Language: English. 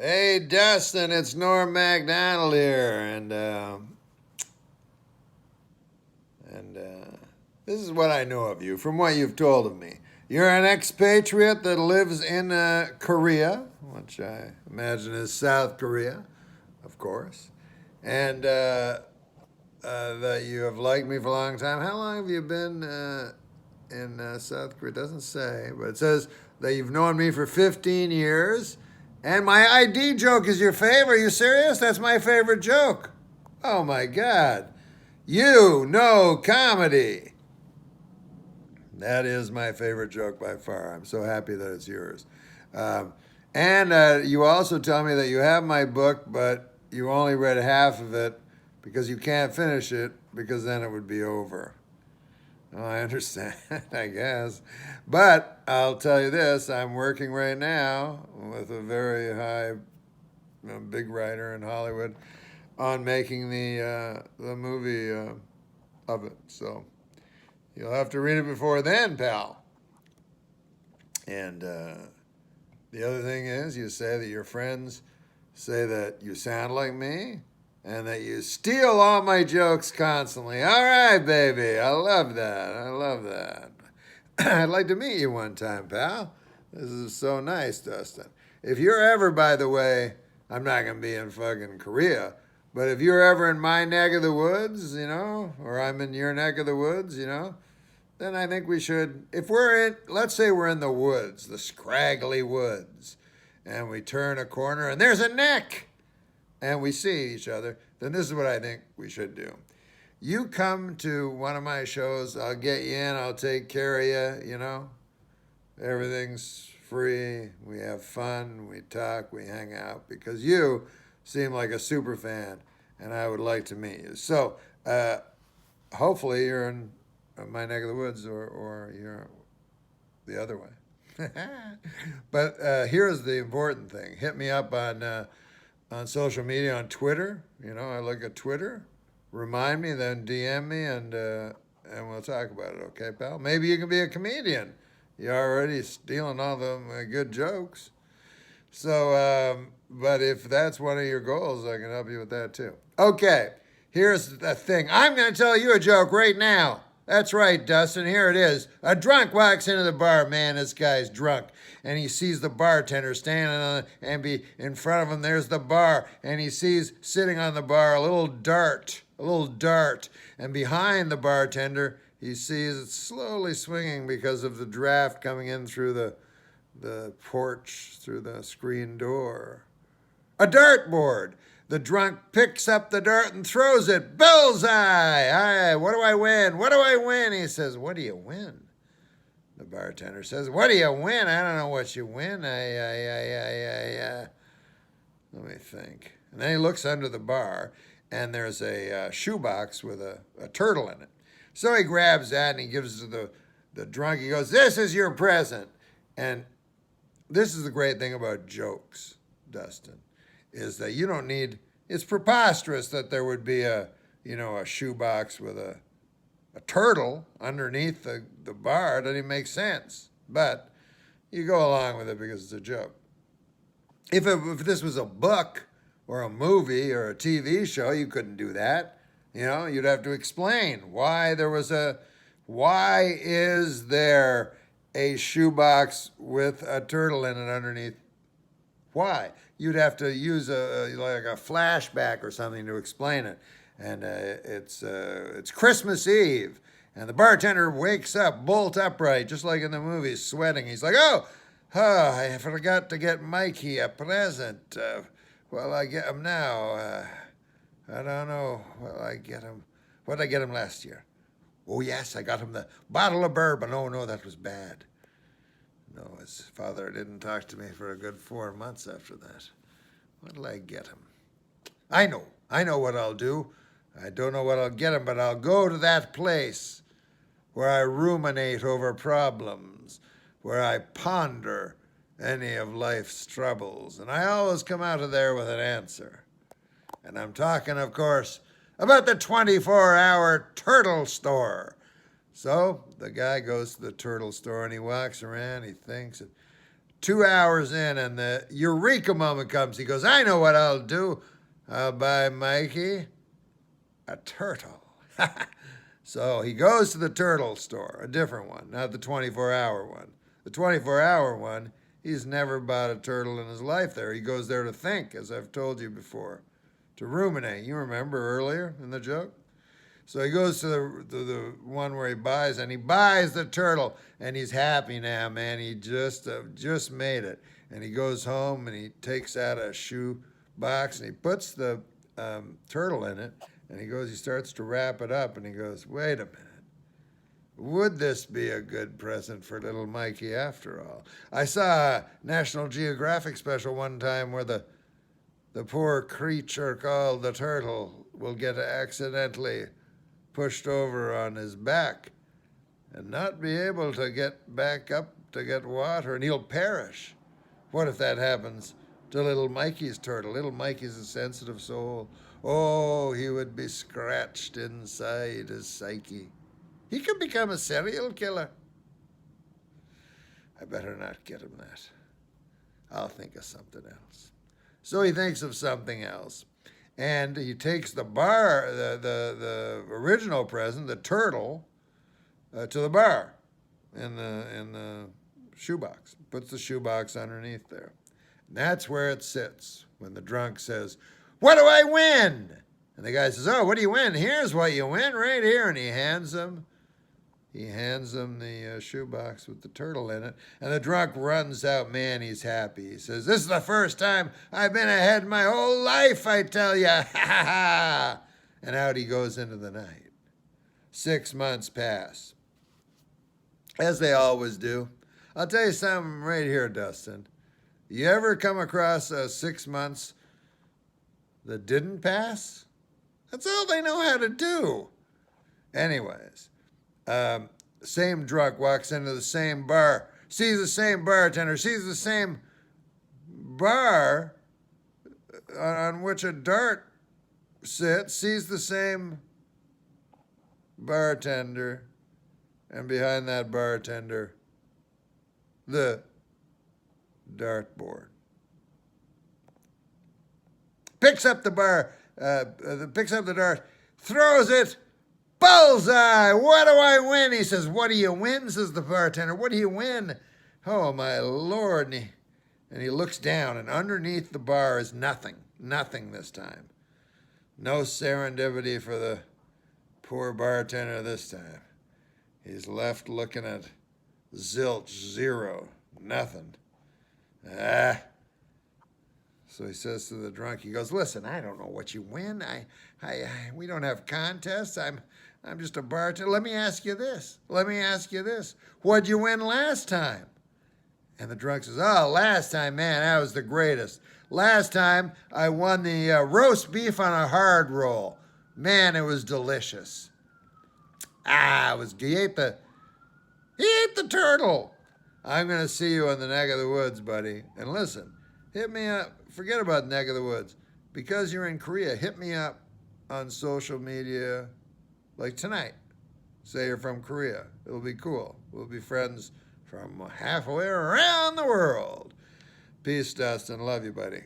Hey, Dustin, it's Norm MacDonald here, and this is what I know of you from what you've told of me. You're an expatriate that lives in Korea, which I imagine is South Korea, of course, and that you have liked me for a long time. How long have you been in South Korea? It doesn't say, but it says that you've known me for 15 years. And my ID joke is your favorite. Are you serious? That's my favorite joke. Oh my God. You know comedy. That is my favorite joke by far. I'm so happy that it's yours. And you also tell me that you have my book, but you only read half of it because you can't finish it because then it would be over. Oh, I understand, I guess. But I'll tell you this, I'm working right now with a very high, big writer in Hollywood on making the movie of it. So you'll have to read it before then, pal. And the other thing is, you say that your friends say that you sound like me and that you steal all my jokes constantly. All right, baby. I love that. I love that. I'd like to meet you one time, pal. This is so nice, Dustin. If you're ever, by the way, I'm not going to be in fucking Korea, but if you're ever in my neck of the woods, or I'm in your neck of the woods, then I think we should, if we're in, let's say we're in the woods, the scraggly woods, and we turn a corner and there's a neck and we see each other, then this is what I think we should do. You come to one of my shows, I'll get you in, I'll take care of you. Everything's free, we have fun, we talk, we hang out, because you seem like a super fan and I would like to meet you. So, hopefully you're in my neck of the woods or you're the other way. But here's the important thing. Hit me up on social media, on Twitter. I look at Twitter. Remind me, then DM me, and we'll talk about it. Okay, pal? Maybe you can be a comedian. You're already stealing all the good jokes. So, but if that's one of your goals, I can help you with that too. Okay, here's the thing. I'm going to tell you a joke right now. That's right, Dustin. Here it is. A drunk walks into the bar. Man, this guy's drunk. And he sees the bartender standing in front of him, there's the bar. And he sees sitting on the bar a little dart. And behind the bartender, he sees it slowly swinging because of the draft coming in through the porch, through the screen door. A dartboard. The drunk picks up the dart and throws it. Bullseye! Aye, what do I win? What do I win? He says, what do you win? The bartender says, what do you win? I don't know what you win. Let me think. And then he looks under the bar, and there's a shoebox with a turtle in it. So he grabs that and he gives it to the drunk. He goes, this is your present. And this is the great thing about jokes, Dustin, is that you don't need, it's preposterous that there would be a shoebox with a turtle underneath the bar. It doesn't even make sense. But you go along with it because it's a joke. If this was a book or a movie or a TV show, you couldn't do that. You'd have to explain why is there a shoebox with a turtle in it underneath? Why? You'd have to use a flashback or something to explain it. And it's Christmas Eve, and the bartender wakes up bolt upright, just like in the movies, sweating. He's like, oh, I forgot to get Mikey a present. Well, I get him now. I don't know. Well, I get him. What did I get him last year? Oh, yes, I got him the bottle of bourbon. Oh, no, that was bad. No, his father didn't talk to me for a good 4 months after that. What'll I get him? I know what I'll do. I don't know what I'll get him, but I'll go to that place where I ruminate over problems, where I ponder any of life's troubles, and I always come out of there with an answer. And I'm talking, of course, about the 24-hour turtle store. So the guy goes to the turtle store and he walks around, he thinks, 2 hours in, and the eureka moment comes. He goes, I know what I'll do. I'll buy Mikey a turtle. So he goes to the turtle store, a different one, not the 24-hour one. The 24-hour one, he's never bought a turtle in his life there. He goes there to think, as I've told you before, to ruminate. You remember earlier in the joke? So he goes to the one where he buys, and he buys the turtle, and he's happy now, man. He just made it. And he goes home, and he takes out a shoe box, and he puts the turtle in it, and he starts to wrap it up, and he goes, wait a minute. Would this be a good present for little Mikey after all? I saw a National Geographic special one time where the poor creature called the turtle will get accidentally pushed over on his back and not be able to get back up to get water, and he'll perish. What if that happens to little Mikey's turtle? Little Mikey's a sensitive soul. Oh, he would be scratched inside his psyche. He could become a serial killer. I better not get him that. I'll think of something else. So he thinks of something else. And he takes the original present, the turtle, to the bar in the shoebox. Puts the shoebox underneath there. And that's where it sits when the drunk says, what do I win? And the guy says, oh, what do you win? Here's what you win right here. And he hands him the shoebox with the turtle in it. And the drunk runs out. Man, he's happy. He says, this is the first time I've been ahead my whole life, I tell you. Ha ha ha. And out he goes into the night. 6 months pass, as they always do. I'll tell you something right here, Dustin. You ever come across 6 months that didn't pass? That's all they know how to do. Anyways, same drunk walks into the same bar, sees the same bartender, sees the same bar on which a dart sits, sees the same bartender, and behind that bartender, the dartboard. Picks up the dart, throws it, bullseye! What do I win? He says, what do you win? Says the bartender. What do you win? Oh, my Lord. And he looks down, and underneath the bar is nothing. Nothing this time. No serendipity for the poor bartender this time. He's left looking at zilch, zero, nothing. So he says to the drunk, he goes, listen, I don't know what you win. We don't have contests. I'm just a bartender. Let me ask you this. What'd you win last time? And the drunk says, oh, last time, man, that was the greatest. Last time I won the roast beef on a hard roll. Man, it was delicious. He ate the turtle. I'm going to see you in the neck of the woods, buddy. And listen, hit me up. Forget about neck of the woods. Because you're in Korea, hit me up on social media like tonight. Say you're from Korea. It'll be cool. We'll be friends from halfway around the world. Peace, Dustin. Love you, buddy.